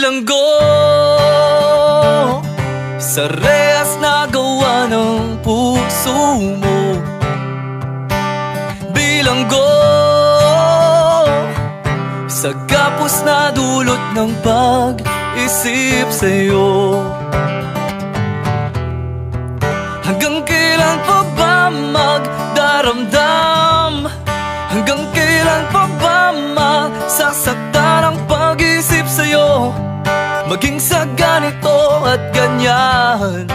bilanggo sa rehas na gawa ng puso mo. Bilanggo sa gapos na dulot ng pag-isip sa'yo. Hanggang kailan pa ba magdaramdam? Hanggang kailan pa ba masasaktan ang pag-isip sa'yo? Maging sa ganito at ganyan.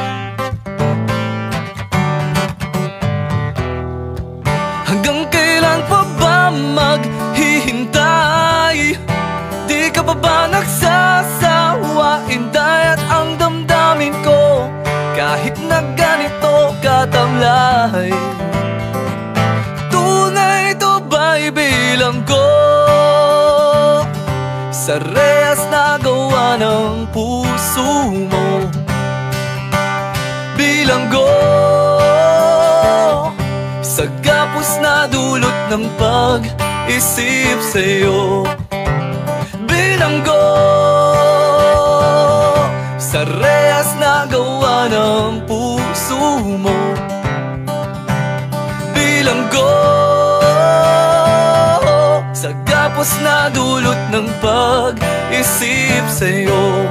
Hanggang kailan pa ba maghihintay? Di ka pa ba nagsasawa? Inday at ang damdamin ko, kahit na ganito katamlay. Tunay to ba'y bilanggo sa rehas na gawa ng puso mo? Bilanggo sa gapos na dulot ng pag-isip sa'yo. Bilanggo sa rehas na gawa ng puso mo. Bilanggo sa gapos na dulot ng pag-isip sa'yo.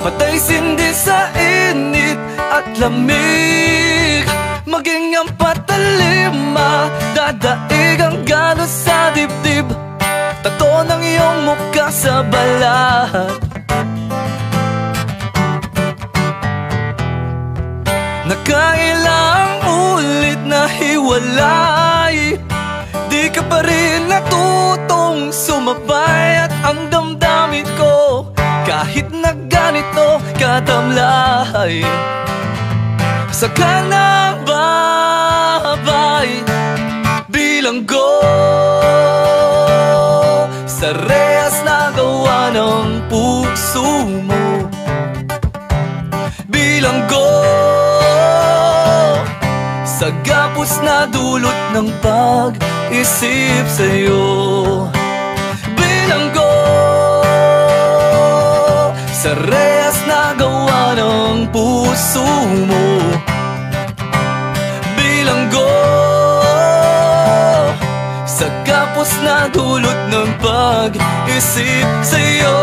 Patay sindi sa init at lamig, maging ang patalima, dadaig ang galo sa dibdib. Tato ng iyong mukha sa balat, nakailang ulit na hiwalay, di ka pa rin natutong sumabay. At ang damdamin ko, kahit na ganito katamlay, saka na babay. Bilanggo sa rehas na gawa ng puso mo. Bilanggo sa gapos na dulot ng pag-isip sa'yo. Bilanggo sa rehas na gawa ng puso mo. Bilanggo sa gapos na dulot ng pag-isip sa'yo.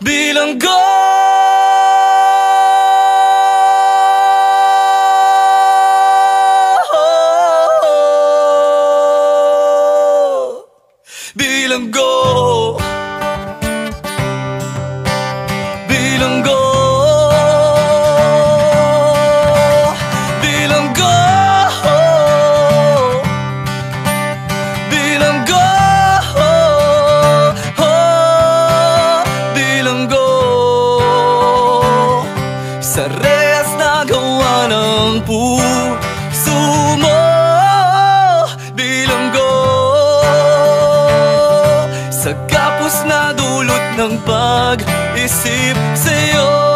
Bilanggo bilanggo bilanggo bilanggo bilanggo bilanggo sa rehas na gawa ng puso mo. Bilanggo sa gapos na dulot ng pag-isip sa'yo.